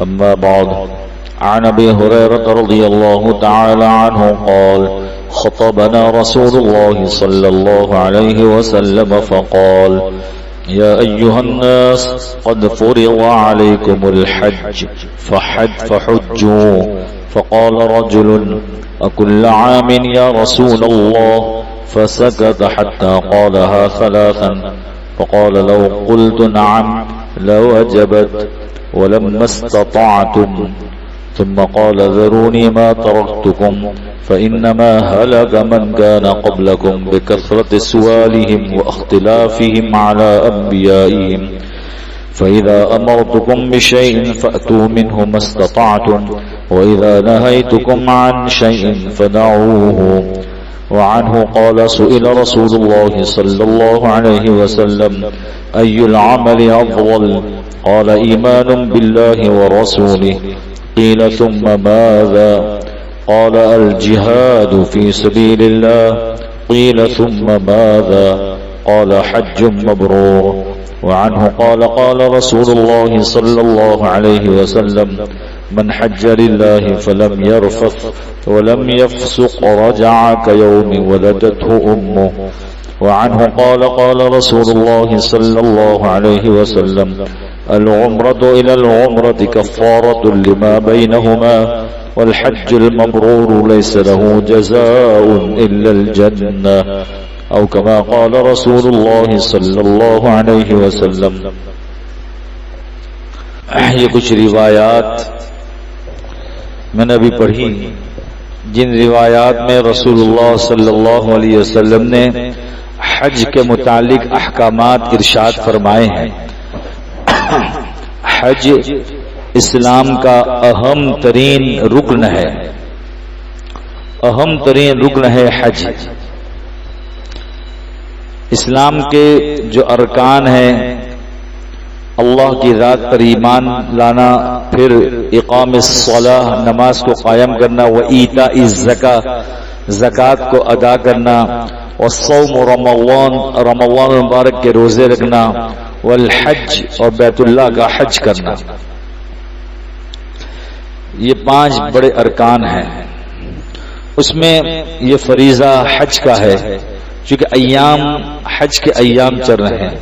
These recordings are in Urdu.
أما بعد عن أبي هريرة رضي الله تعالى عنه قال خطبنا رسول الله صلى الله عليه وسلم فقال يا أيها الناس قد فرض عليكم الحج فحجوا فقال رجل أكل عام يا رسول الله فسكت حتى قالها ثلاثا فقال لو قلت نعم لوجبت ولما استطعتم ثم قال ذروني ما تركتكم فإنما هلك من كان قبلكم بكثرة سؤالهم واختلافهم على أنبيائهم فإذا أمرتكم بشيء فأتوا منه ما استطعتم وإذا نهيتكم عن شيء فدعوه. وعنه قال سئل رسول الله صلى الله عليه وسلم أي العمل أفضل؟ قال إيمان بالله ورسوله. قيل ثم ماذا؟ قال الجهاد في سبيل الله. قيل ثم ماذا؟ قال حج مبرور. وعنه قال قال رسول الله صلى الله عليه وسلم من حج لله فلم يرفث ولم يفسق رجع كيوم ولدته أمه. وعنه قال قال رسول الله صلى الله عليه وسلم العمرة إلى العمرة كفارة لما بينهما والحج المبرور ليس له جزاء إلا الجنة أو كما قال رسول الله صلی اللہ علیہ وسلم. یہ کچھ روایات میں نے ابھی پڑھی جن روایات میں رسول اللہ صلی اللہ علیہ وسلم نے حج کے متعلق احکامات ارشاد فرمائے ہیں. حج اسلام کا اہم ترین رکن ہے. اہم ترین رکن ہے حج. اسلام کے جو ارکان ہیں اللہ کی ذات پر ایمان لانا، پھر اقام الصلاۃ نماز کو قائم کرنا، و ایتاء الزکاۃ زکوٰۃ کو ادا کرنا، والصوم رمضان مبارک کے روزے رکھنا، والحج اور بیت اللہ کا حج کرنا. یہ 5 بڑے ارکان ہیں. اس میں یہ فریضہ حج کا ہے چونکہ ایام حج کے ایام چل رہے ہیں.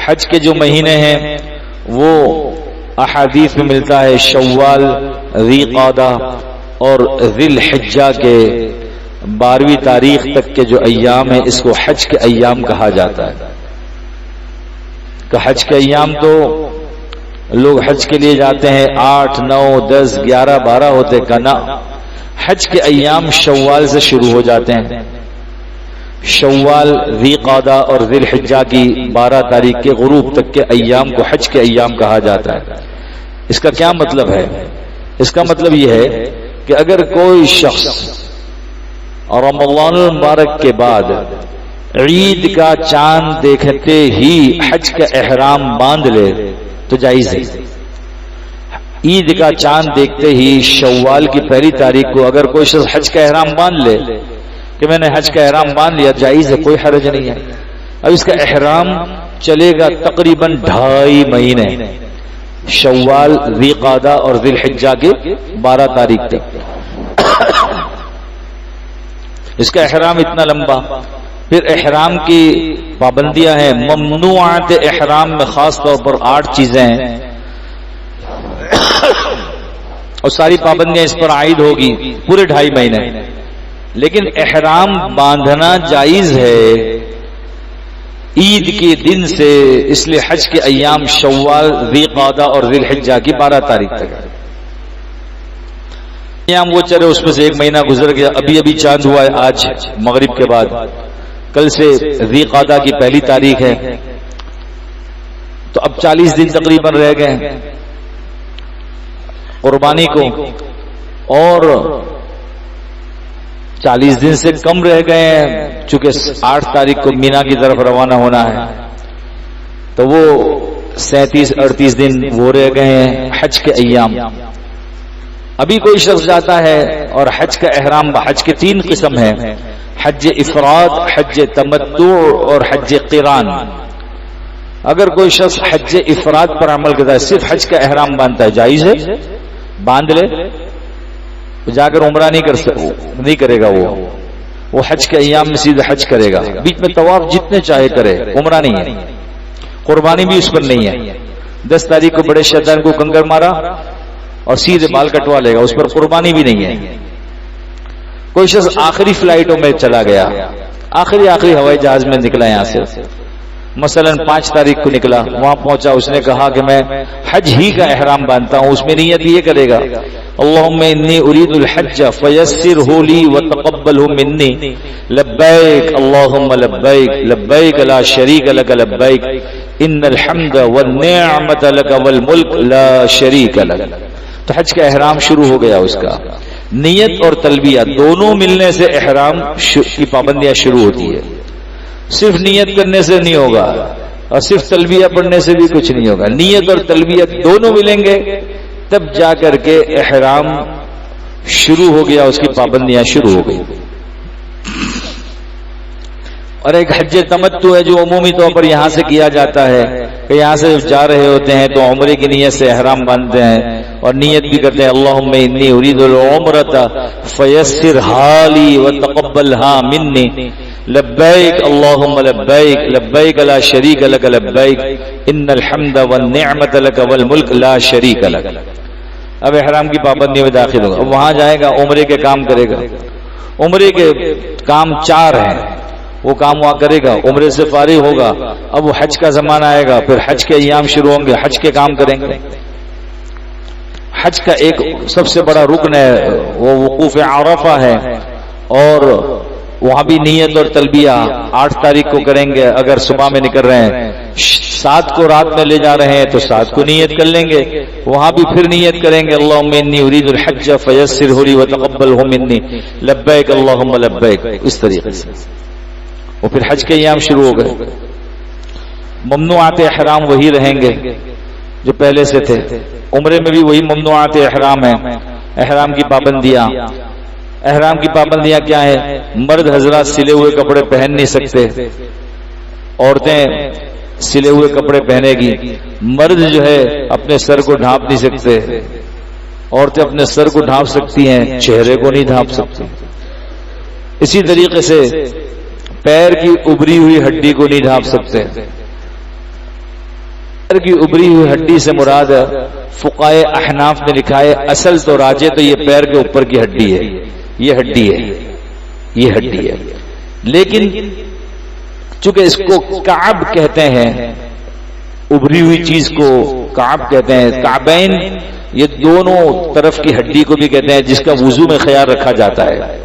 حج کے جو مہینے ہیں وہ احادیث میں ملتا ہے شوال، ذی قعدہ اور ذی الحجہ کے 12ویں تاریخ تک کے جو ایام ہیں اس کو حج کے ایام کہا جاتا ہے. کہ حج کے ایام تو لوگ حج کے لیے جاتے ہیں 8 9 10 11 12 ہوتے کنا. حج کے ایام شوال سے شروع ہو جاتے ہیں. شوال، ذی قعدہ اور ذی الحجہ کی 12 تاریخ کے غروب تک کے ایام کو حج کے ایام کہا جاتا ہے. اس کا کیا مطلب ہے؟ اس کا مطلب یہ ہے کہ اگر کوئی شخص رمضان المبارک کے بعد عید کا چاند دیکھتے ہی حج کا احرام باندھ لے تو جائز ہے. عید کا چاند دیکھتے ہی شوال کی 1 تاریخ کو اگر کوئی شخص حج کا احرام باندھ لے کہ میں نے حج کا احرام باندھ لیا، جائز ہے، کوئی حرج نہیں ہے. اب اس کا احرام چلے گا تقریباً 2.5 مہینے، شوال، ذی قعدہ اور ذی الحجہ کے 12 تاریخ تک. اس کا احرام اتنا لمبا. پھر احرام کی پابندیاں ہیں. ممنوعات احرام میں خاص طور پر 8 چیزیں ہیں اور ساری پابندیاں اس پر عائد ہوگی پورے 2.5 مہینے. لیکن احرام باندھنا جائز ہے عید کے دن سے، اس لیے حج کے ایام شوال، ذی قعدہ اور ذی الحجہ کی 12 تاریخ تک ایام وہ چلے. اس میں سے 1 مہینہ گزر گیا، ابھی چاند ہوا ہے آج مغرب کے بعد. کل سے ذی قعدہ کی 1 تاریخ ہے تو اب 40 دن تقریباً رہ گئے قربانی کو، اور 40 دن سے کم رہ گئے ہیں چونکہ 8 تاریخ کو مینا کی طرف روانہ ہونا ہے. تو وہ 37-38 دن وہ رہ گئے ہیں حج کے ایام. ابھی کوئی شخص جاتا ہے اور حج کا احرام، حج کے 3 قسم ہیں، حج افراد، حج تمتع اور حج قران. اگر کوئی شخص حج افراد پر عمل کرتا ہے، صرف حج کا احرام باندھتا ہے، جائز ہے، باندھ لے، جا کر عمرہ نہیں کرے گا، وہ حج کے ایام میں سیدھا حج کرے گا، بیچ میں طواف جتنے چاہے کرے، عمرہ نہیں ہے، قربانی بھی اس پر نہیں ہے۔ 10 تاریخ کو بڑے شیطان کو کنکر مارا اور سیدھے بال کٹوا لے گا، اس پر قربانی بھی نہیں ہے۔ کوئی شخص آخری فلائٹوں میں چلا گیا، آخری ہوائی جہاز میں نکلا یہاں سے، مثلا 5 تاریخ کو نکلا، وہاں پہنچا، اس نے کہا کہ میں حج ہی کا احرام باندھتا ہوں، اس میں نیت یہ کرے گا اللہم انی ارید الحج فیسرہ لی وتقبلہ منی لبیک اللہم لبیک لبیک لا شریک لک لبیک ان الحمد والنعمت لک والملک لا شریک لک۔ تو حج کا احرام شروع ہو گیا، اس کا نیت اور تلبیہ دونوں ملنے سے احرام کی پابندیاں شروع ہوتی ہے۔ صرف نیت کرنے سے نہیں ہوگا اور صرف تلبیہ پڑھنے سے بھی کچھ نہیں ہوگا، نیت اور تلبیہ دونوں ملیں گے تب جا کر کے احرام شروع ہو گیا، اس کی پابندیاں شروع ہو گئی۔ اور ایک حج تمتع ہے جو عمومی طور پر یہاں سے کیا جاتا ہے کہ یہاں سے جا رہے ہوتے ہیں تو عمرے کی نیت سے احرام باندھتے ہیں اور نیت بھی کرتے ہیں اللہم انی ارید العمرۃ فیسرھا لی وتقبلھا منی لبیک اللہم لبیک لبیک لا شریک لک لبیک ان الحمد والنعمت لک والملک لا شریک لک۔ اب احرام کی پابندی میں داخل ہوگا، وہاں جائے گا، عمرے کے کام کرے گا، عمرے کے کام 4 ہیں، وہ کام وہاں کرے گا، عمرے سے فارغ ہوگا، اب وہ حج کا زمانہ آئے گا، پھر حج کے ایام شروع ہوں گے، حج کے کام کریں گے۔ حج کا ایک سب سے بڑا رکن ہے وہ وقوف عرفہ ہے، اور وہاں بھی نیت اور تلبیہ 8 تاریخ کو کریں گے، اگر صبح میں نکل رہے ہیں، 7 کو رات میں لے جا رہے ہیں تو 7 کو نیت کر لیں گے، وہاں بھی پھر نیت کریں گے اللہم انی ارید الحج فیسرہ لی وتقبلہ منی لبیک اللہم لبیک، اس طریقے سے وہ پھر حج کے ایام شروع ہو گئے۔ ممنوعات احرام وہی رہیں گے جو پہلے سے تھے، عمرے میں بھی وہی ممنوعات احرام ہیں۔ احرام کی پابندیاں، احرام کی پابندیاں کیا ہیں؟ مرد حضرات سلے ہوئے کپڑے پہن نہیں سکتے، عورتیں سلے ہوئے کپڑے پہنے گی، مرد جو ہے اپنے سر کو ڈھانپ نہیں سکتے، عورتیں اپنے سر کو ڈھانپ سکتی ہیں، چہرے کو نہیں ڈھانپ سکتی۔ اسی طریقے سے پیر کی ابری ہوئی ہڈی کو نہیں ڈھانپ سکتے۔ پیر کی ابری ہوئی ہڈی سے مراد فقہائے احناف نے لکھا ہے اصل تو راجے تو یہ پیر کے اوپر کی ہڈی ہے، یہ ہڈی ہے، یہ ہڈی ہے، لیکن چونکہ اس کو کعب کہتے ہیں، ابری ہوئی چیز کو کعب کہتے ہیں، کعبین یہ دونوں طرف کی ہڈی کو بھی کہتے ہیں جس کا وضو میں خیال رکھا جاتا ہے،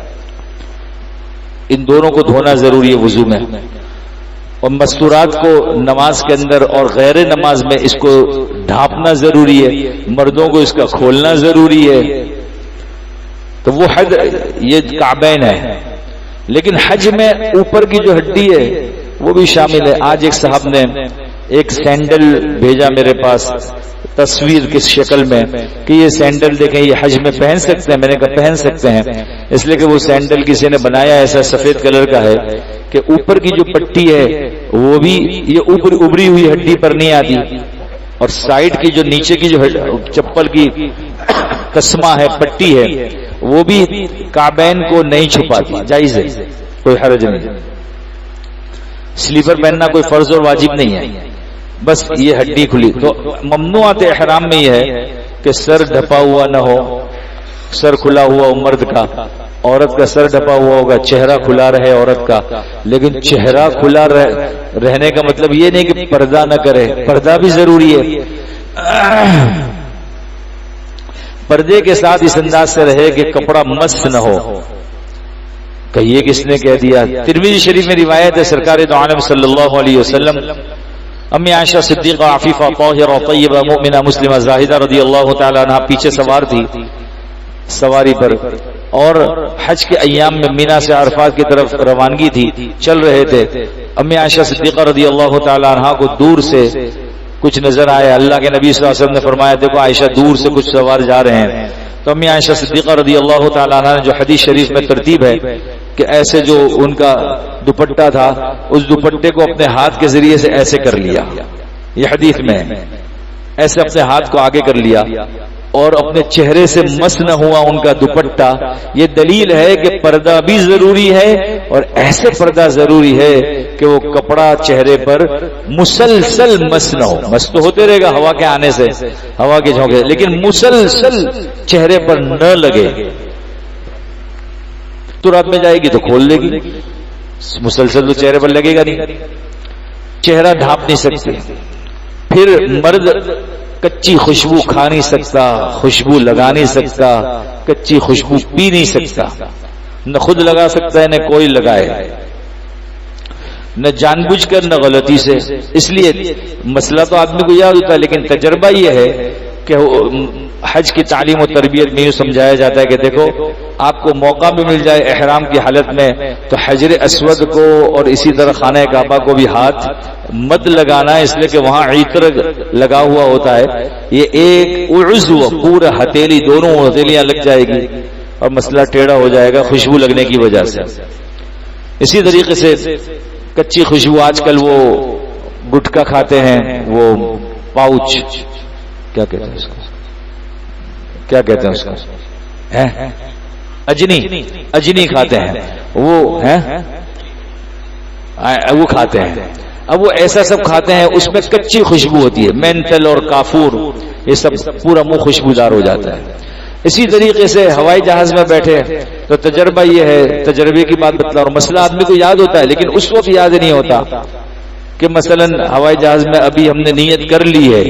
ان دونوں کو دھونا ضروری ہے وضو میں، اور مستورات کو نماز کے اندر اور غیر نماز میں اس کو ڈھانپنا ضروری ہے، مردوں کو اس کا کھولنا ضروری ہے، تو وہ حد یہ کعبین ہے۔ لیکن حج میں اوپر کی جو ہڈی ہے وہ بھی شامل ہے۔ آج ایک صاحب نے ایک سینڈل بھیجا میرے پاس تصویر کی شکل میں کہ یہ سینڈل دیکھیں یہ حج میں پہن سکتے ہیں، میں نے کہا پہن سکتے ہیں، اس لیے کہ وہ سینڈل کسی نے بنایا ایسا سفید کلر کا ہے کہ اوپر کی جو پٹی ہے وہ بھی یہ ابری ہوئی ہڈی پر نہیں آتی، اور سائیڈ کی جو نیچے کی جو چپل کی کسمہ ہے پٹی ہے وہ بھی کعبین کو نہیں چھپاتی، جائز ہے، کوئی حرج نہیں۔ سلیپر پہننا کوئی فرض اور واجب نہیں ہے، بس یہ ہڈی کھلی۔ تو ممنوعات احرام میں یہ ہے کہ سر ڈھپا ہوا نہ ہو، سر کھلا ہوا ہو مرد کا، عورت کا سر ڈھپا ہوا ہوگا، چہرہ کھلا رہے عورت کا، لیکن چہرہ کھلا رہنے کا مطلب یہ نہیں کہ پردہ نہ کرے، پردہ بھی ضروری ہے، پردے کے ساتھ اس انداز سے رہے کہ کپڑا مست نہ ہو۔ کہ یہ کس نے کہہ دیا؟ ترمذی شریف میں روایت ہے سرکار دو عالم صلی اللہ علیہ وسلم امی عائشہ صدیقہ عفیفہ طاہرہ طیبہ مومنہ مسلمہ زاہدہ رضی اللہ تعالی عنہا پیچھے سوار تھی سواری پر، اور حج کے ایام میں مینا سے عرفات کی طرف روانگی تھی، چل رہے تھے۔ امی عائشہ صدیقہ رضی اللہ تعالی عنہا کو دور سے کچھ نظر آیا، اللہ کے نبی صلی اللہ علیہ وسلم نے فرمایا دیکھو عائشہ دور سے کچھ سوار جا رہے ہیں، تو امی عائشہ صدیقہ رضی اللہ تعالی عنہا نے جو حدیث شریف میں ترتیب ہے کہ ایسے جو ان کا دوپٹہ تھا اس دوپٹے کو اپنے ہاتھ کے ذریعے سے ایسے کر لیا، یہ حدیث میں ایسے اپنے ہاتھ کو آگے کر لیا اور اپنے چہرے سے مس نہ ہوا ان کا دوپٹہ. یہ دلیل ہے کہ پردہ بھی ضروری ہے اور ایسے پردہ ضروری ہے کہ وہ کپڑا چہرے پر مسلسل مس نہ ہو. مس تو ہوتے رہے گا ہوا کے آنے سے، ہوا کے جھونکے، لیکن مسلسل چہرے پر نہ لگے. تو رات میں جائے گی تو کھول لے گی، مسلسل تو چہرے پر لگے گا نہیں. چہرہ ڈھانپ نہیں سکتے. پھر مرد کچی خوشبو کھا نہیں سکتا، خوشبو لگا نہیں سکتا، کچی خوشبو پی نہیں سکتا، نہ خود لگا سکتا ہے نہ کوئی لگائے، نہ جان بوجھ کر نہ غلطی سے. اس لیے مسئلہ تو آدمی کو یاد ہوتا ہے، لیکن تجربہ یہ ہے کہ حج کی تعلیم و تربیت میں یہ سمجھایا جاتا ہے کہ دیکھو آپ کو موقع بھی مل جائے احرام کی حالت میں تو حجر اسود کو اور اسی طرح خانہ کعبہ کو بھی ہاتھ مت لگانا ہے، اس لیے کہ وہاں عطر لگا ہوا ہوتا ہے. یہ ایک عضو پورا ہتھیلی، دونوں ہتھیلیاں لگ جائے گی اور مسئلہ ٹیڑھا ہو جائے گا خوشبو لگنے کی وجہ سے. اسی طریقے سے کچی خوشبو، آج کل وہ گٹکا کھاتے ہیں، وہ پاؤچ کیا کہتے ہیں اس کو، کیا کہتے ہیں اس کو، اجنی کھاتے ہیں وہ کھاتے ہیں. اب وہ ایسا سب کھاتے ہیں اس میں کچی خوشبو ہوتی ہے، مینتل اور کافور، یہ سب پورا منہ خوشبودار ہو جاتا ہے. اسی طریقے سے ہوائی جہاز میں بیٹھے تو تجربہ یہ ہے، تجربے کی بات بتلا، اور مسئلہ آدمی کو یاد ہوتا ہے لیکن اس وقت یاد نہیں ہوتا کہ مثلا ہوائی جہاز میں ابھی ہم نے نیت کر لی ہے،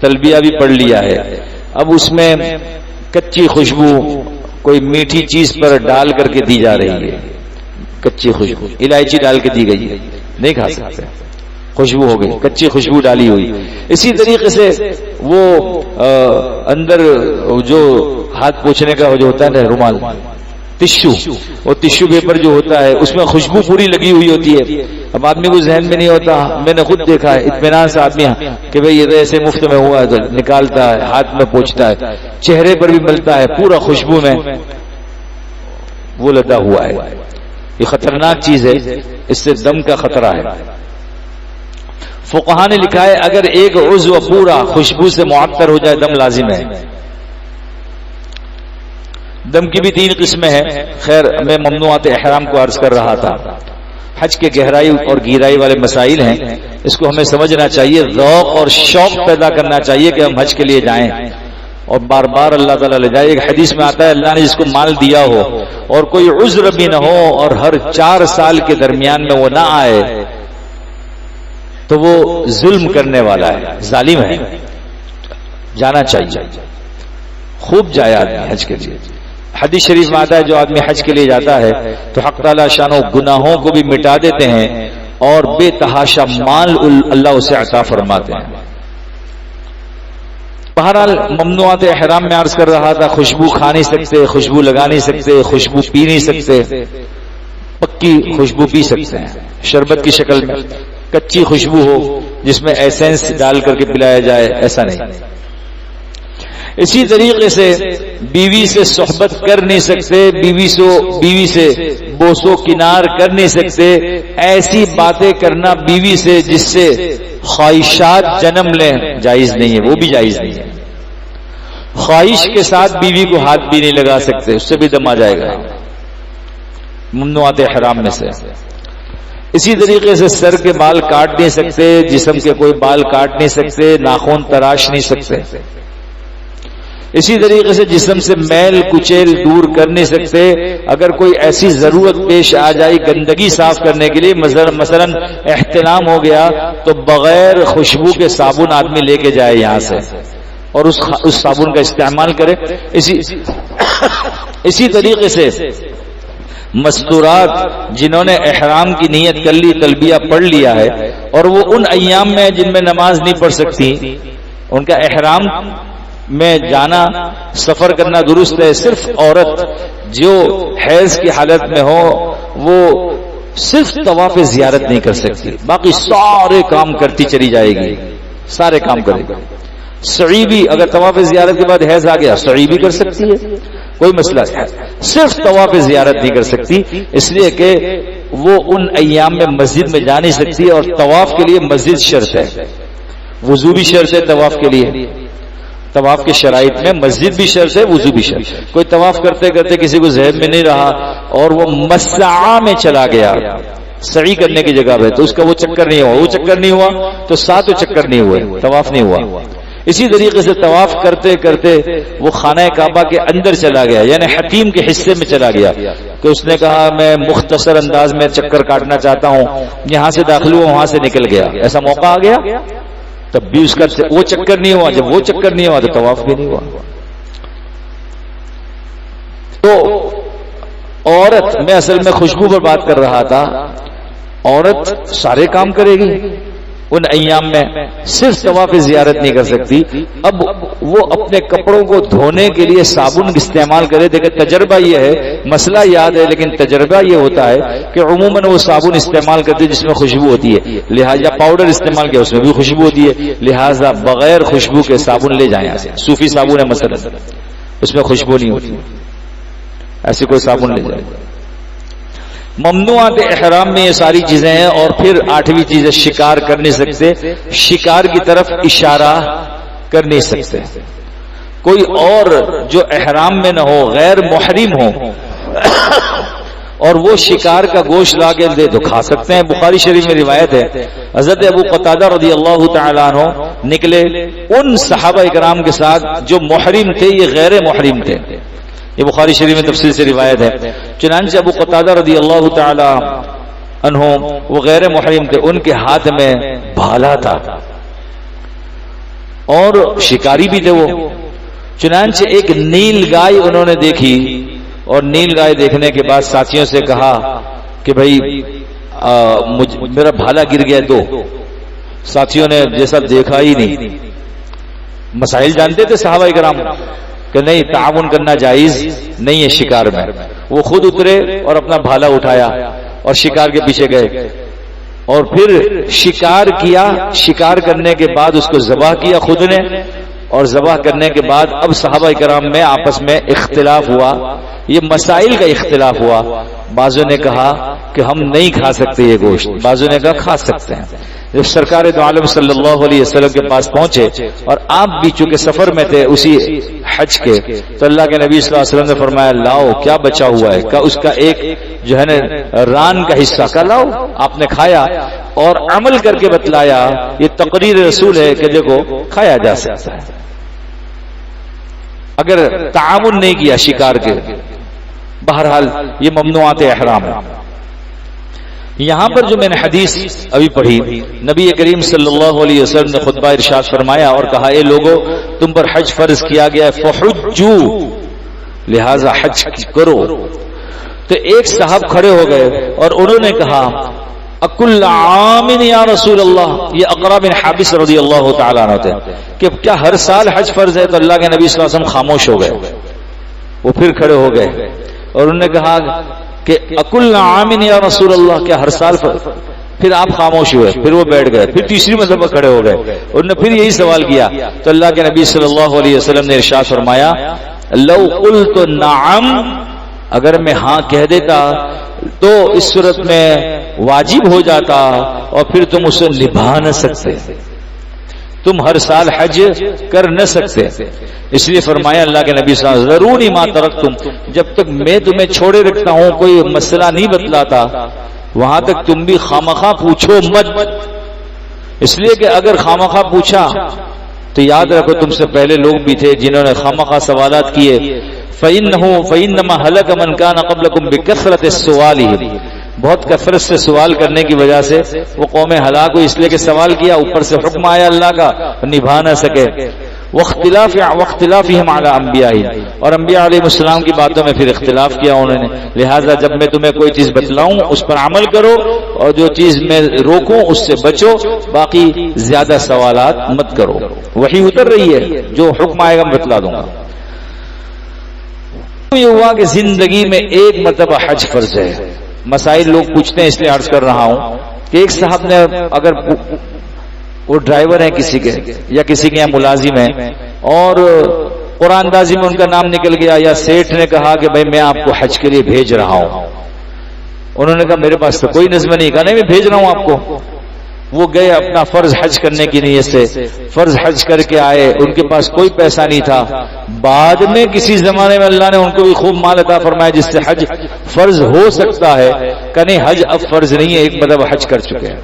تلبیہ بھی پڑھ لیا ہے، اب اس میں کچی خوشبو کوئی میٹھی چیز پر ڈال کر کے دی جا رہی ہے، کچی خوشبو الائچی ڈال کے دی گئی ہے، نہیں کھا سکتے، خوشبو ہو گئی، کچی خوشبو ڈالی ہوئی. اسی طریقے سے وہ اندر جو ہاتھ پوچھنے کا جو ہوتا ہے نا رومال، ٹشو، وہ ٹشو پیپر جو ہوتا ہے اس میں خوشبو پوری لگی ہوئی ہوتی ہے. اب آدمی کو ذہن میں نہیں ہوتا، میں نے خود دیکھا ہے اطمینان سے آدمی کہ بھئی یہ تو ایسے مفت میں ہوا ہے تو نکالتا ہے، ہاتھ میں پوچھتا ہے، چہرے پر بھی ملتا ہے، پورا خوشبو میں وہ لدا ہوا ہے. یہ خطرناک چیز ہے، اس سے دم کا خطرہ ہے. فقہاء نے لکھا ہے اگر ایک عضو پورا خوشبو سے معطر ہو جائے دم لازم ہے. دم کی بھی 3 قسمیں ہیں. خیر میں ممنوعات احرام کو عرض کر رہا تھا. حج کے گہرائی اور گہرائی والے مسائل ہیں، اس کو ہمیں سمجھنا چاہیے، ذوق اور شوق پیدا کرنا چاہیے کہ ہم حج کے لیے جائیں اور بار بار اللہ تعالیٰ لے جائے. ایک حدیث میں آتا ہے اللہ نے جس کو مال دیا ہو اور کوئی عذر بھی نہ ہو اور ہر 4 سال کے درمیان میں وہ نہ آئے تو وہ ظلم کرنے والا ہے، ظالم ہے. جانا چاہیے، خوب جائے آدمی حج کے لیے. حدیث شریف میں آتا ہے جو آدمی حج کے لیے جاتا ہے تو حق تعالی شان و گناہوں کو بھی مٹا دیتے ہیں اور بے تحاشا مال اللہ اسے عطا فرماتے ہیں. بہرحال ممنوعات احرام میں عرض کر رہا تھا، خوشبو کھا نہیں سکتے، خوشبو لگا نہیں سکتے، خوشبو پی نہیں سکتے. پکی خوشبو پی سکتے ہیں شربت کی شکل میں، کچی خوشبو ہو جس میں ایسنس ڈال کر کے پلایا جائے ایسا نہیں. اسی طریقے سے بیوی سے صحبت کر نہیں سکتے، بیوی سے بوسو کنار کر نہیں سکتے. ایسی باتیں کرنا بیوی سے جس سے خواہشات جنم لیں جائز نہیں ہے، وہ بھی جائز نہیں ہے. خواہش کے ساتھ بیوی کو ہاتھ بھی نہیں لگا سکتے، اس سے بھی دم آ جائے گا، ممنوعات احرام میں سے. اسی طریقے سے سر کے بال کاٹ نہیں سکتے، جسم کے کوئی بال کاٹ نہیں سکتے، ناخن تراش نہیں سکتے. اسی طریقے سے جسم سے میل کچیل دور کر نہیں سکتے. اگر کوئی ایسی ضرورت پیش آ جائے گندگی صاف کرنے کے لیے، مثلا احتلام ہو گیا تو بغیر خوشبو کے صابن آدمی لے کے جائے یہاں سے اور اس صابن کا استعمال کرے. اسی طریقے سے مستورات جنہوں نے احرام کی نیت کر لی، تلبیہ پڑھ لیا ہے اور وہ ان ایام میں جن میں نماز نہیں پڑھ سکتی، ان کا احرام میں جانا، سفر کرنا درست ہے. صرف عورت جو حیض کی حالت میں ہو وہ صرف طواف زیارت نہیں کر سکتی، باقی سارے کام کرتی چلی جائے گی، سارے کام کرے گی. سعی بھی اگر طواف زیارت کے بعد حیض آ گیا سعی بھی کر سکتی ہے، کوئی مسئلہ نہیں. صرف طواف زیارت نہیں کر سکتی اس لیے کہ وہ ان ایام میں مسجد میں جا نہیں سکتی اور طواف کے لیے مسجد شرط ہے. وضو بھی شرط ہے طواف کے لیے، طواف کے شرائط میں مسجد بھی شرط ہے، وضو بھی شرط. کوئی طواف کرتے کرتے کسی کو ذہن میں نہیں رہا اور وہ مسعی میں چلا گیا سعی کرنے کی جگہ پہ، تو اس کا وہ چکر نہیں ہوا، وہ چکر نہیں ہوا تو 7 چکر نہیں ہوئے، طواف نہیں ہوا. اسی طریقے سے طواف کرتے کرتے وہ خانہ کعبہ کے اندر چلا گیا، یعنی حتیم کے حصے میں چلا گیا کہ اس نے کہا میں مختصر انداز میں چکر کاٹنا چاہتا ہوں، یہاں سے داخل ہوا وہاں سے نکل گیا، ایسا موقع آ گیا، تب بھی اس کا وہ چکر نہیں ہوا. جب وہ چکر نہیں ہوا تو طواف بھی نہیں ہوا. تو عورت، میں اصل میں خوشبو پر بات کر رہا تھا، عورت سارے کام کرے گی ان ایام میں، صرف طواف زیارت نہیں کر سکتی. اب وہ اپنے کپڑوں کو دھونے کے لیے صابن استعمال کرے. دیکھیں تجربہ یہ ہے، مسئلہ یاد ہے لیکن تجربہ یہ ہوتا ہے کہ عموماً وہ صابن استعمال کرتے جس میں خوشبو ہوتی ہے، لہٰذا پاؤڈر استعمال کیا اس میں بھی خوشبو ہوتی ہے، لہٰذا بغیر خوشبو کے صابن لے جائیں. صوفی صابن ہے مثلا، اس میں خوشبو نہیں ہوتی، ایسی کوئی صابن لے جائیں. ممنوعات احرام میں یہ ساری چیزیں ہیں. اور پھر 8ویں چیز ہے شکار کر نہیں سکتے، شکار کی طرف اشارہ کر نہیں سکتے. کوئی اور جو احرام میں نہ ہو، غیر محرم ہو اور وہ شکار کا گوشت لا کے دے تو کھا سکتے ہیں. بخاری شریف میں روایت ہے حضرت ابو قتادہ رضی اللہ تعالیٰ عنہ نکلے ان صحابہ کرام کے ساتھ جو محرم تھے، یہ غیر محرم تھے، یہ بخاری شریف میں تفصیل سے روایت ہے. چنانچہ ابو قتادہ رضی اللہ تعالی عنہ وہ غیر محرم تھے، ان کے ہاتھ میں بھالا تھا اور شکاری بھی تھے وہ. چنانچہ ایک نیل گائے انہوں نے دیکھی اور نیل گائے دیکھنے کے بعد ساتھیوں سے کہا کہ بھائی میرا بھالا گر گیا. دو ساتھیوں نے جیسا دیکھا ہی نہیں. مسائل جانتے تھے صحابہ کرام کہ نہیں تعاون کرنا جائز نہیں ہے شکار میں. وہ خود اترے اور اپنا بھالا اٹھایا اور شکار کے پیچھے گئے اور پھر شکار کیا. شکار کرنے کے بعد اس کو ذبح کیا خود نے، اور ذبح کرنے کے بعد اب صحابہ کرام میں آپس میں اختلاف ہوا، یہ مسائل کا اختلاف ہوا. بعضوں نے کہا کہ ہم نہیں کھا سکتے یہ گوشت، بعضوں نے کہا کھا سکتے ہیں. جب سرکار دو عالم صلی اللہ علیہ وسلم کے پاس پہنچے اور آپ بھی چونکہ سفر میں تھے اسی حج کے، تو اللہ کے نبی صلی اللہ علیہ وسلم نے فرمایا لاؤ کیا بچا ہوا ہے، اس کا ایک جو ہے نا ران کا حصہ کا لاؤ. آپ نے کھایا اور عمل کر کے بتلایا. یہ تقریر رسول ہے کہ دیکھو کھایا جا سکتا ہے اگر تعاون نہیں کیا شکار کے. بہرحال یہ ممنوعات احرام ہے. یہاں پر جو میں نے حدیث ابھی پڑھی، نبی کریم صلی اللہ علیہ وسلم نے خطبہ ارشاد فرمایا اور کہا اے لوگو تم پر حج فرض کیا گیا ہے، فحجو، لہذا حج کرو. تو ایک صاحب کھڑے ہو گئے اور انہوں نے کہا اکل عام یا رسول اللہ، یہ اقرا بن حابس رضی اللہ تعالیٰ عنہ تھے، کہ کیا ہر سال حج فرض ہے؟ تو اللہ کے نبی صلی اللہ علیہ وسلم خاموش ہو گئے. وہ پھر کھڑے ہو گئے اور انہوں نے کہا کہ اکل عام یا رسول اللہ، کیا ہر سال پھر آپ خاموش ہوئے. پھر وہ بیٹھ گئے. پھر تیسری مرتبہ کھڑے ہو گئے. انہوں نے پھر یہی سوال کیا تو اللہ کے نبی صلی اللہ علیہ وسلم نے ارشاد فرمایا لو قلت نعم، اگر میں ہاں کہہ دیتا تو اس صورت میں واجب ہو جاتا اور پھر تم اسے نبھا نہ سکتے، تم ہر سال حج کر نہ سکتے. اس لیے فرمایا اللہ کے نبی صلی اللہ علیہ وسلم ضرور ما ترکتم، جب تک میں تمہیں چھوڑے رکھتا ہوں کوئی مسئلہ نہیں بتلاتا وہاں تک تم بھی خامخواہ پوچھو مت. اس لیے کہ اگر خامخواہ پوچھا تو یاد رکھو تم سے پہلے لوگ بھی تھے جنہوں نے خامخواہ سوالات کیے. فإنما هلك من كان قبلكم بكثرة السؤال، بہت کثرت سے سوال کرنے کی وجہ سے وہ قوم ہلاک ہوئی، اس لیے کہ سوال کیا، اوپر سے حکم آیا اللہ کا، نبھا نہ سکے. واختلافهم على انبیائهم، اور انبیاء علیہ السلام کی باتوں میں پھر اختلاف کیا انہوں نے. لہٰذا جب میں تمہیں کوئی چیز بتلاؤں اس پر عمل کرو اور جو چیز میں روکوں اس سے بچو، باقی زیادہ سوالات مت کرو. وحی اتر رہی ہے، جو حکم آئے گا میں بتلا دوں گا. یہ ہوا کہ زندگی میں ایک مرتبہ حج فرض ہے. مسائل لوگ پوچھتے ہیں اس لیے عرض کر رہا ہوں کہ ایک صاحب نے، اگر وہ ڈرائیور ہیں کسی کے یا کسی کے یہاں ملازم ہیں اور قرآن اندازی میں ان کا نام نکل گیا، یا سیٹھ نے کہا کہ بھائی میں آپ کو حج کے لیے بھیج رہا ہوں، انہوں نے کہا میرے پاس تو کوئی نظم نہیں. کہا نہیں میں بھیج رہا ہوں آپ کو. وہ گئے اپنا فرض حج کرنے کی نیت سے، فرض حج کر کے آئے، ان کے پاس کوئی پیسہ نہیں تھا، بعد میں کسی زمانے میں اللہ نے ان کو بھی خوب مال عطا فرمایا جس سے حج فرض ہو سکتا ہے، کہ نہیں حج اب فرض نہیں ہے، ایک مرتبہ حج کر چکے ہیں،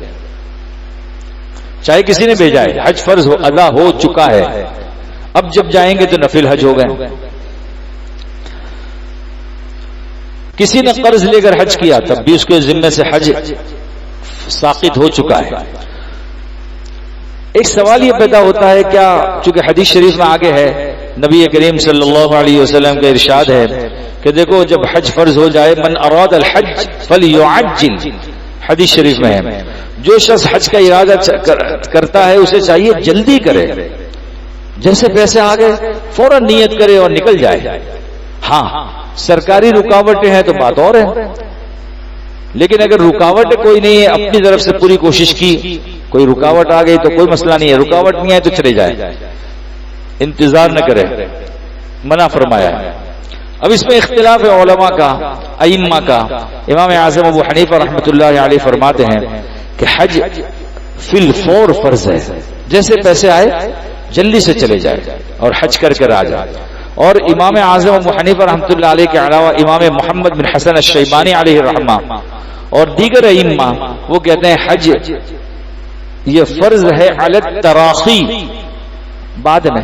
چاہے کسی نے بھیجا ہے، حج فرض ادا ہو چکا ہے، اب جب جائیں گے تو نفل حج ہو گئے۔ کسی نے قرض لے کر حج کیا تب بھی اس کے ذمے سے حج ساقط ہو چکا ہے۔ ایک سوال یہ پیدا ہوتا ہے، کیا چونکہ حدیث شریف میں آگے ہے، نبی کریم صلی اللہ علیہ وسلم کا ارشاد ہے کہ دیکھو جب حج فرض ہو جائے، من اراد الحج فلیعجل، حدیث شریف میں ہے جو شخص حج کا ارادہ کرتا ہے اسے چاہیے جلدی کرے، جیسے پیسے آ گئے فوراً نیت کرے اور نکل جائے۔ ہاں سرکاری رکاوٹیں ہیں تو بات اور ہے، لیکن اگر رکاوٹ کوئی نہیں ہے، اپنی طرف سے پوری کوشش کی، کوئی رکاوٹ آ گئی تو کوئی مسئلہ نہیں ہے، رکاوٹ نہیں ہے تو چلے جائے، انتظار نہ کرے، منع فرمایا ہے۔ اب اس میں اختلاف ہے علماء کا، ائمہ کا۔ امام اعظم ابو حنیفہ رحمۃ اللہ علیہ فرماتے ہیں کہ حج فی الفور فرض ہے، جیسے پیسے آئے جلدی سے چلے جائے اور حج کر کر آ جائے۔ اور امام اعظم ابو حنیفہ رحمۃ اللہ علیہ کے علاوہ امام محمد بن حسن الشیبانی علیہ الرحمہ اور دیگر ائمہ وہ کہتے ہیں حج یہ فرض ہے علی التراخی، بعد میں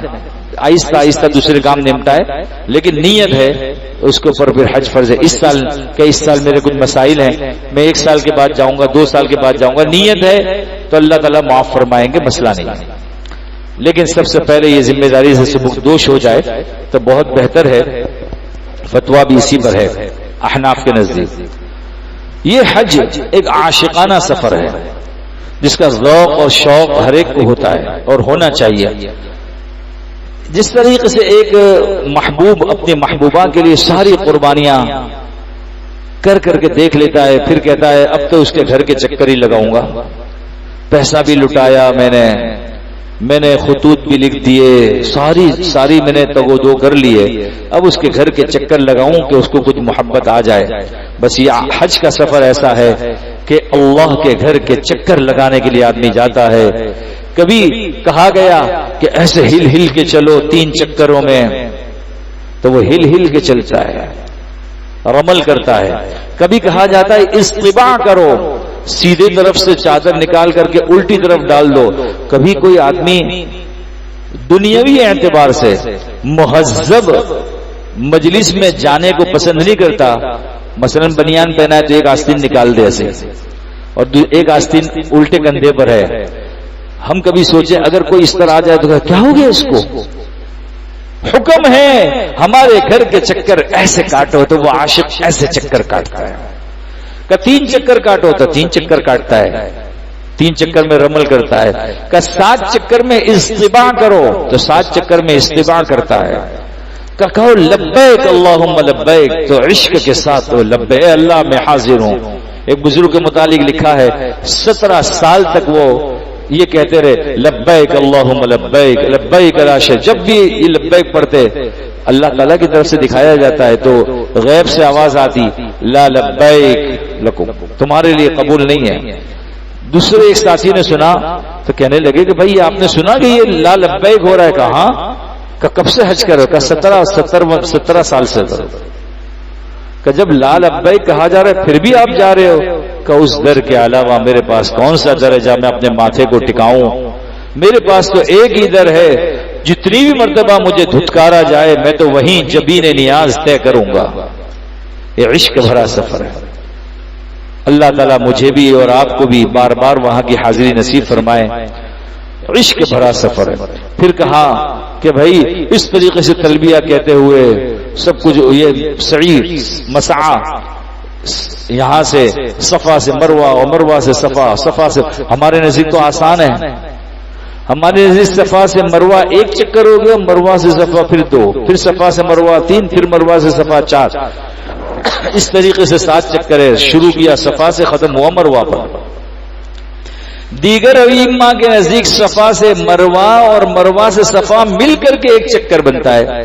آہستہ آہستہ دوسرے کام نمٹائے، لیکن نیت ہے اس کے اوپر پھر حج فرض ہے۔ اس سال میرے کچھ مسائل ہیں، میں 1 سال کے بعد جاؤں گا، 2 سال کے بعد جاؤں گا، نیت ہے تو اللہ تعالیٰ معاف فرمائیں گے، مسئلہ نہیں ہے۔ لیکن سب سے پہلے یہ ذمہ داری سے سبکدوش ہو جائے تو بہت بہتر ہے، فتویٰ بھی اسی پر ہے احناف کے نزدیک۔ یہ حج ایک عاشقانہ سفر ہے جس کا ذوق اور شوق ہر ایک کو ہوتا ہے اور ہونا چاہیے۔ جس طریقے سے ایک محبوب اپنے محبوبہ کے لیے ساری قربانیاں کر کر کے دیکھ لیتا ہے، پھر کہتا ہے اب تو اس کے گھر کے چکر ہی لگاؤں گا، پیسہ بھی لٹایا میں نے خطوط بھی لکھ دیے، ساری میں نے تگ و دو کر لیے، اب اس کے گھر کے چکر لگاؤں کہ اس کو کچھ محبت آ جائے۔ بس یہ حج کا سفر ایسا ہے کہ اللہ کے گھر کے چکر لگانے کے لیے آدمی جاتا ہے۔ کبھی کہا گیا کہ ایسے ہل ہل کے چلو 3 چکروں میں، تو وہ ہل ہل کے چلتا ہے، رمل کرتا ہے۔ کبھی کہا جاتا ہے استباع کرو، سیدھے طرف سے چادر نکال کر کے الٹی طرف ڈال دو۔ کبھی کوئی آدمی دنیاوی اعتبار سے مہذب مجلس میں جانے کو پسند نہیں کرتا، مثلا بنیان پہنا ہے تو ایک آستین نکال دے ایسے، اور ایک آستین الٹے کندھے پر ہے۔ ہم کبھی سوچیں اگر کوئی اس طرح آ جائے تو کیا ہو گیا اس کو؟ حکم ہے ہمارے گھر کے چکر ایسے کاٹو، تو وہ عاشق ایسے چکر کاٹتا ہے۔ کہ 3 چکر کاٹو تو 3 چکر کاٹتا ہے، 3 چکر میں رمل کرتا ہے۔ کہ 7 چکر میں استباع کرو تو 7 چکر میں استباع کرتا ہے۔ کہ کہو لبیک اللہم لبیک تو عشق کے ساتھ وہ لبیک، اے اللہ میں حاضر ہوں۔ ایک بزرگ کے متعلق لکھا ہے 17 سال تک وہ یہ کہتے رہے لبیک اللہم لبیک لبیک لا شریک۔ جب بھی یہ لبیک پڑھتے اللہ تعالیٰ کی طرف سے دکھایا جاتا ہے تو غیب سے آواز آتی لا لبیک لکم، تمہارے لیے قبول نہیں ہے۔ دوسرے ایک ساتھی نے سنا تو کہنے لگے کہ بھائی آپ نے سنا کہ یہ لا لبیک ہو رہا ہے؟ کہاں؟ کہ کب سے حج کرو؟ کہ 17 سال سے کرو۔ کہ جب لا لبیک کہا جا رہا ہے پھر بھی آپ جا رہے ہو؟ کہ اس در کے علاوہ میرے پاس کون سا در ہے جہاں میں اپنے ماتھے کو ٹکاؤں؟ میرے پاس تو ایک ہی در ہے، جتنی بھی مرتبہ مجھے دھتکارا جائے میں تو وہیں جبین نیاز طے کروں گا۔ یہ عشق بھرا سفر ہے۔ اللہ تعالیٰ مجھے بھی اور آپ کو بھی بار بار وہاں کی حاضری نصیب فرمائے۔ عشق بھرا سفر ہے۔ پھر کہا کہ بھائی اس طریقے سے تلبیہ کہتے ہوئے سب کچھ یہ سعی مسعی، یہاں سے صفا سے مروہ اور مروہ سے صفا، صفا سے ہمارے نزدیک تو آسان ہے، ہمارے نزدیک صفا سے مروہ 1 چکر ہو گیا، مروہ سے صفا پھر 2، پھر صفا سے مروہ 3، پھر مروہ سے صفا 4، اس طریقے سے 7 چکر ہے۔ شروع کیا صفا سے، ختم ہوا مروہ پر۔ دیگر ائمہ کے نزدیک صفا سے مروہ اور مروہ سے صفا مل کر کے 1 چکر بنتا ہے۔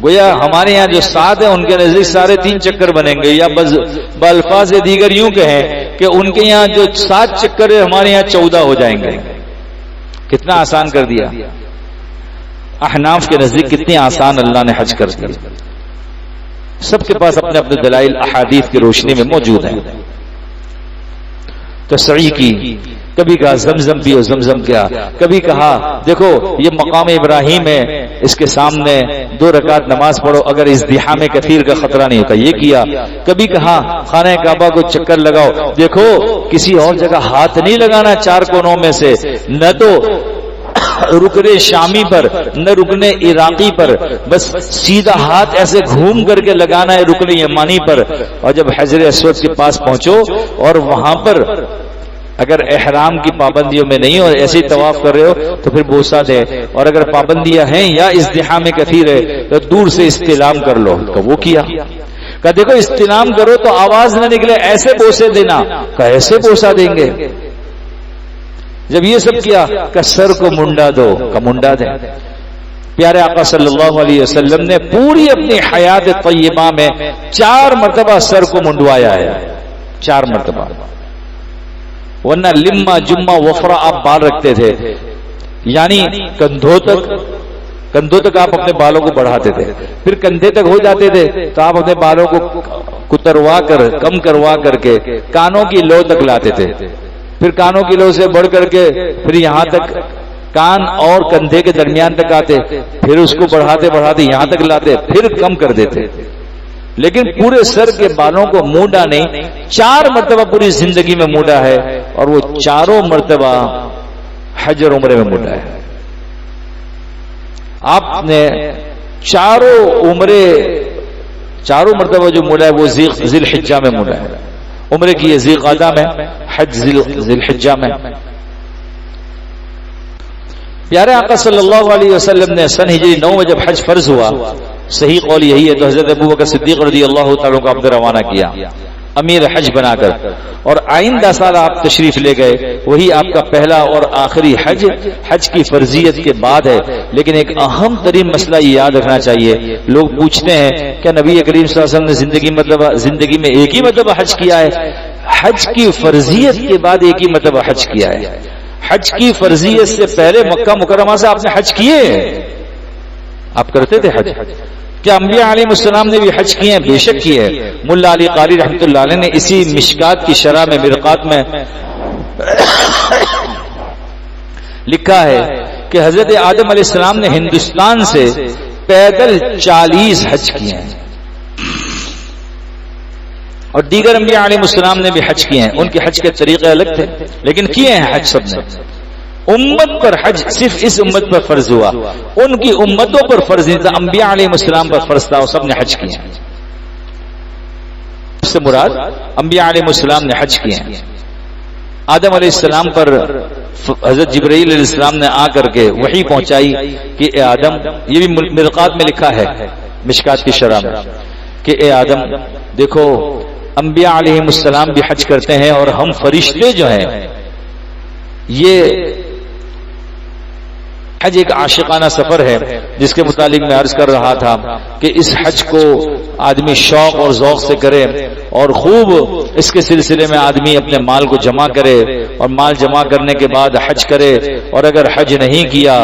گویا ہمارے یہاں جو 7 ہیں ان کے نزدیک سارے 3 چکر بنیں گے، یا بس بالفاظ دیگر یوں کہیں کہ ان کے یہاں جو 7 چکر ہے ہمارے یہاں 14 ہو جائیں گے. کتنا آسان کر دیا. احناف کے نزدیک کتنی آسان اللہ نے حج کر دیا. سب کے پاس اپنے اپنے دلائل احادیث کی روشنی میں موجود ہیں. تسعی کی, کبھی کہا زمزم پیو, زمزم کیا, کبھی کہا دیکھو یہ مقام ابراہیم ہے, اس کے سامنے 2 رکعت نماز پڑھو اگر ازدحام کثیر کا خطرہ نہیں ہوتا, یہ کیا. کبھی کہا خانہ کعبہ کو چکر لگاؤ, دیکھو کسی اور جگہ ہاتھ نہیں لگانا 4 کونوں میں سے, نہ تو رکن شامی پر نہ رکن عراقی پر, بس سیدھا ہاتھ ایسے گھوم کر کے لگانا ہے رکن یمانی پر. اور جب حجر اسود کے پاس پہنچو اور وہاں پر اگر احرام کی پابندیوں میں نہیں اور ایسے ہی طواف کر رہے ہو تو پھر بوسہ دے, اور اگر پابندیاں ہیں یا ازدحام کثیر ہے تو دور سے استلام کر لو. تو وہ کیا, کہا دیکھو استلام کرو تو آواز نہ نکلے, ایسے بوسے دینا. کہا ایسے بوسہ دیں گے. جب یہ سب کیا کہ سر کو منڈا دو, کا منڈا دیں. پیارے آقا صلی اللہ علیہ وسلم نے پوری اپنی حیات طیبہ میں 4 مرتبہ سر کو منڈوایا ہے, 4 مرتبہ. ورنہ لما جمعہ وفرا آپ بال رکھتے تھے, یعنی کندھوں تک آپ اپنے بالوں کو بڑھاتے تھے, پھر کندھے تک ہو جاتے تھے تو آپ اپنے بالوں کو کتروا کر کم کروا کر کے کانوں کی لو تک لاتے تھے, پھر کانوں کی لو سے بڑھ کر کے پھر یہاں تک کان اور کندھے کے درمیان تک آتے, پھر اس کو بڑھاتے بڑھاتے یہاں تک لاتے, پھر کم کر دیتے. لیکن پورے سر کے بالوں کو مونڈا نہیں, 4 مرتبہ پوری زندگی میں مونڈا ہے, اور وہ 4 مرتبہ حج اور عمرے میں مونڈا ہے. آپ نے 4 مرتبہ جو مونڈا ہے وہ ذی الحجہ میں مونڈا ہے. عمرے کی ذی القعدہ میں, حج ذی الحجہ میں. پیارے آقا صلی اللہ علیہ وسلم نے سن ہجری 9 میں جب حج فرض ہوا, صحیح قول یہی ہے تو حضرت ابوبکر صدیق رضی اللہ تعالیٰ کو آپ نے روانہ کیا امیر حج بنا کر, اور آئندہ سال آپ تشریف لے گئے. وہی آپ کا پہلا اور آخری حج کی فرضیت کے بعد ہے. لیکن ایک اہم ترین مسئلہ یہ یاد رکھنا چاہیے, لوگ پوچھتے ہیں کہ نبی کریم صلی اللہ علیہ وسلم نے زندگی میں ایک ہی مرتبہ حج کیا ہے. حج کی فرضیت کے بعد ایک ہی مرتبہ حج کیا ہے. حج کی فرضیت سے پہلے مکہ مکرمہ سے آپ نے حج کیے, آپ کرتے تھے حج. کیا انبیاء علیہ السلام نے بھی حج کیے ہیں؟ بے شک کیے ہیں. ملا علی قاری رحمۃ اللہ علیہ نے اسی مشکات کی شرح میں مرقات میں لکھا ہے کہ حضرت آدم علیہ السلام نے ہندوستان سے پیدل 40 حج کیے ہیں, اور دیگر انبیاء علیہ السلام نے بھی حج کیے ہیں. ان کے حج کے طریقے الگ تھے لیکن کیے ہیں حج سب نے. امت پر حج صرف اس امت پر فرض ہوا, ان کی امتوں پر فرض نہیں تھا, انبیاء علیہ السلام پر فرض تھا, اور سب نے حج کیے ہیں. اس سے مراد انبیاء علیہ السلام نے حج کیے ہیں. آدم علیہ السلام پر حضرت جبرائیل علیہ السلام نے آ کر کے وحی پہنچائی کہ اے آدم, یہ بھی مرقات میں لکھا ہے مشکات کی شرح میں, کہ اے آدم دیکھو انبیاء علیہ السلام بھی حج کرتے ہیں, اور ہم فرشتے جو ہیں یہ حج ایک عاشقانہ سفر ہے جس کے متعلق میں عرض کر رہا تھا کہ اس حج کو آدمی شوق اور ذوق سے کرے, اور خوب اس کے سلسلے میں آدمی اپنے مال کو جمع کرے, اور مال جمع کرنے کے بعد حج کرے. اور اگر حج نہیں کیا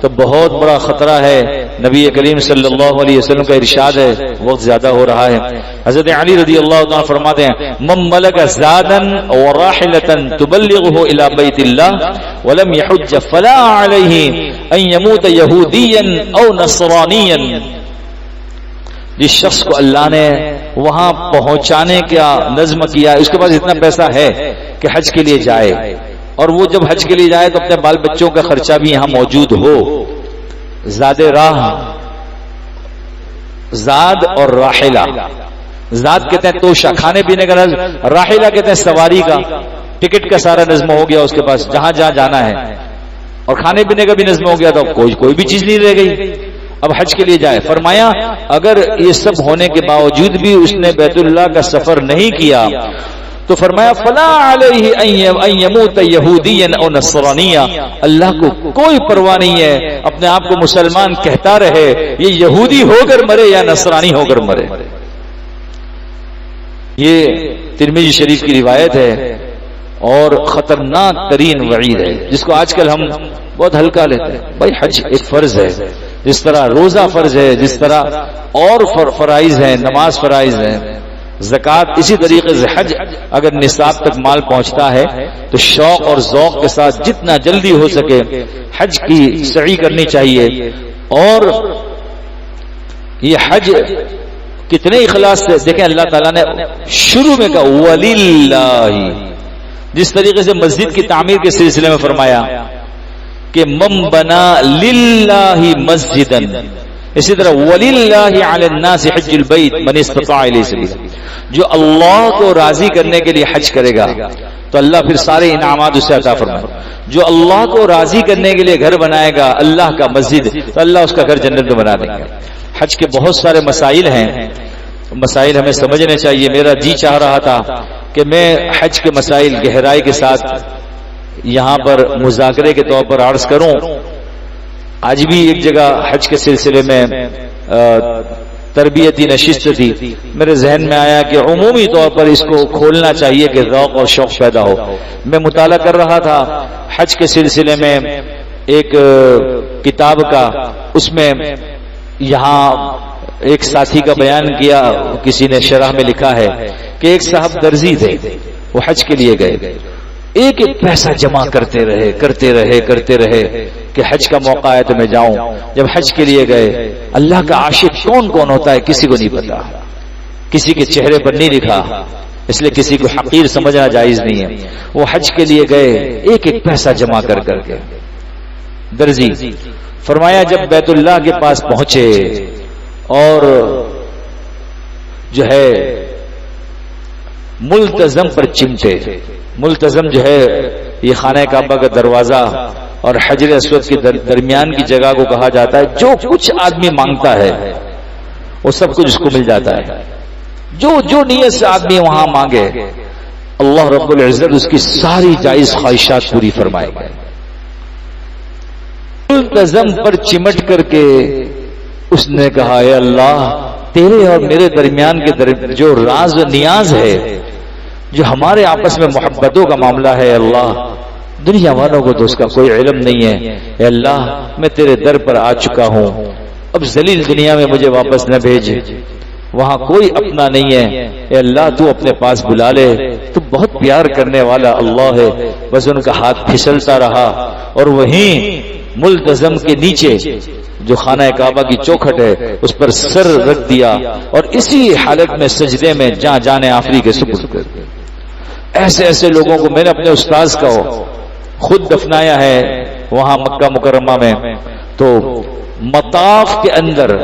تو بہت بڑا خطرہ ہے. نبی کریم صلی اللہ علیہ وسلم کا ارشاد ہے, وقت زیادہ ہو رہا ہے. حضرت علی رضی اللہ عنہ فرماتے ہیں من ملک زادا وراحلۃ تبلغه الى بیت اللہ ولم يحج فلا علیہ ان يموت یہودیا او نصرانیا. جس شخص کو اللہ نے وہاں پہنچانے کا نظم کیا, اس کے پاس اتنا پیسہ ہے کہ حج کے لیے جائے, اور وہ جب حج کے لیے جائے تو اپنے بال بچوں کا خرچہ بھی یہاں موجود ہو. زاد راہ, زاد اور راحلہ. زاد کہتے ہیں توشہ, کھانے پینے کا نظم. راحلہ کہتے ہیں سواری کا, ٹکٹ کا سارا نظم ہو گیا اس کے پاس جہاں جہاں جانا ہے, اور کھانے پینے کا بھی نظم ہو گیا, تو کوئی بھی چیز نہیں رہ گئی. اب حج کے لیے جائے. فرمایا اگر یہ سب ہونے کے باوجود بھی اس نے بیت اللہ کا سفر نہیں کیا تو فرمایا فلا علیہ ان یموت یہودیا او نصرانیا. اللہ کو کوئی پرواہ نہیں ہے, اپنے آپ کو مسلمان کہتا رہے, یہ یہودی ہو کر مرے یا نصرانی ہو کر مرے. یہ ترمذی شریف کی روایت ہے اور خطرناک ترین وعید ہے جس کو آج کل ہم بہت ہلکا لیتے ہیں. بھائی حج ایک فرض ہے، جس طرح روزہ فرض ہے، جس طرح اور فرائض ہیں، نماز فرائض ہیں، زکوٰۃ اسی طریقے سے. حج اگر نصاب تک مال پہنچتا ہے تو شوق اور ذوق کے ساتھ جتنا جلدی ہو سکے حج کی سعی کرنی چاہیے. اور یہ حج کتنے اخلاص سے دیکھیں اللہ تعالیٰ نے شروع میں کہا وَلِلَّهِ، جس طریقے سے مسجد کی تعمیر کے سلسلے میں فرمایا کہ من بنا للہ مسجدن، اسی طرح وَلِلَّهِ عَلَى النَّاسِ حِجُّ الْبَيْتِ مَنِ اسْتَطَاعَ إِلَيْهِ سَبِيلًا. جو اللہ کو راضی کرنے کے لیے حج کرے گا تو اللہ پھر سارے انعامات اسے عطا فرمائے. جو اللہ کو راضی کرنے کے لیے گھر بنائے گا اللہ کا مسجد، تو اللہ اس کا گھر جنت میں بنا دے گا. حج کے بہت سارے مسائل ہیں، مسائل ہمیں سمجھنے چاہیے. میرا جی چاہ رہا تھا کہ میں حج کے مسائل گہرائی کے ساتھ یہاں پر مذاکرے کے طور پر عرض کروں. آج بھی ایک جگہ حج کے سلسلے میں تربیتی نشست تھی، میرے ذہن میں آیا کہ عمومی طور پر اس کو کھولنا چاہیے کہ ذوق اور شوق پیدا ہو. میں مطالعہ کر رہا تھا حج کے سلسلے میں ایک کتاب کا، اس میں یہاں ایک ساتھی کا بیان کیا، کسی نے شرح میں لکھا ہے کہ ایک صاحب درزی تھے، وہ حج کے لیے گئے، ایک ایک پیسہ جمع کرتے رہے کہ حج کا موقع ہے تو میں جاؤں. جب حج کے لیے گئے، اللہ کا عاشق کون کون ہوتا ہے کسی کو نہیں پتا، کسی کے چہرے پر نہیں لکھا، اس لیے کسی کو حقیر سمجھنا جائز نہیں ہے. وہ حج کے لیے گئے ایک ایک پیسہ جمع کر کے. درزی فرمایا جب بیت اللہ کے پاس پہنچے اور جو ہے ملتزم پر چمٹے. ملتزم جو ہے یہ خانہ کعبہ کا دروازہ اور حجر اسود کے درمیان کی جگہ کو کہا جاتا ہے. جو کچھ آدمی مانگتا ہے وہ سب کچھ اس کو مل جاتا ہے. جو نیت سے آدمی وہاں مانگے اللہ رب العزت اس کی ساری جائز خواہشات پوری فرمائے گا. ملتزم پر چمٹ کر کے اس نے کہا اے اللہ تیرے اور میرے درمیان کے جو راز و نیاز ہے، جو ہمارے آپس میں محبتوں کا معاملہ ہے، اللہ دنیا والوں کو تو اس کا کوئی علم نہیں ہے. اے اللہ میں تیرے در پر آ چکا ہوں، اب ذلیل دنیا میں مجھے واپس نہ بھیج، وہاں کوئی اپنا نہیں ہے. اے اللہ تو اپنے پاس بلا لے، تو بہت پیار کرنے والا اللہ ہے. بس ان کا ہاتھ پھسلتا رہا اور وہیں ملتزم کے نیچے جو خانہ کعبہ کی چوکھٹ ہے اس پر سر رکھ دیا اور اسی حالت میں سجدے میں جان آفری کے سپرد کر دیا. ایسے لوگوں کو میں نے اپنے استاذ کا خود دفنایا ہے وہاں مکہ مکرمہ میں. تو مطاف کے اندر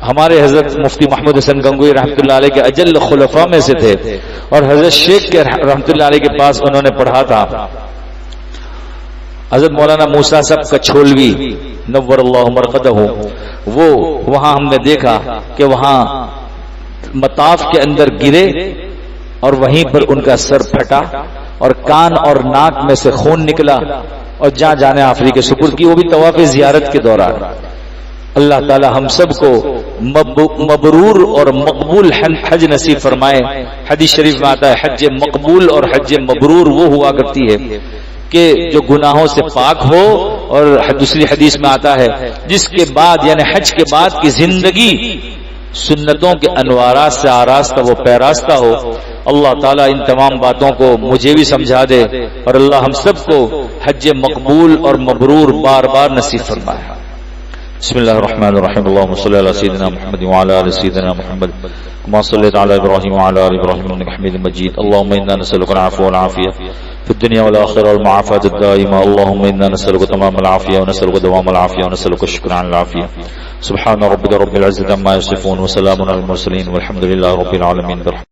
ہمارے حضرت مفتی محمود حسن گنگوئی رحمۃ اللہ علیہ کے اجل خلفاء میں سے تھے اور حضرت شیخ کے رحمۃ اللہ علیہ کے پاس انہوں نے پڑھا تھا. حضرت مولانا موسیٰ صاحب کچھولوی نور اللہ مرقدہ، وہ وہاں ہم نے دیکھا کہ وہاں مطاف کے اندر گرے اور وہیں پر ان کا سر پھٹا اور کان اور ناک میں سے خون نکلا اور جانے آفری کے سپرد کی، وہ بھی طواف زیارت کے دوران. اللہ تعالی ہم سب کو مبرور اور مقبول حج نصیب فرمائے. حدیث شریف میں آتا ہے حج مقبول اور حج مبرور وہ ہوا کرتی ہے کہ جو گناہوں سے پاک ہو، اور دوسری حدیث میں آتا ہے جس کے بعد یعنی حج کے بعد کی زندگی سنتوں کے انوارات سے آراستہ وہ پیراستہ ہو. اللہ تعالیٰ ان تمام باتوں کو مجھے بھی سمجھا دے اور اللہ ہم سب کو حج مقبول اور مبرور بار بار نصیب فرمائے. بسم اللہ الرحمن الرحیم. اللهم صل علی سیدنا محمد وعلى آل سیدنا محمد كما صليت على ابراہیم وعلى آل ابراہیم انك حمید مجید. اللهم انا نسألك العفو والعافیہ في الدنيا والآخرة والمعافاة الدائمة. اللهم إنا نسألك تمام العافية ونسألك دوام العافية ونسألك الشكر على العافية. سبحان ربك رب العزة عما يصفون وسلام على المرسلين والحمد لله رب العالمين.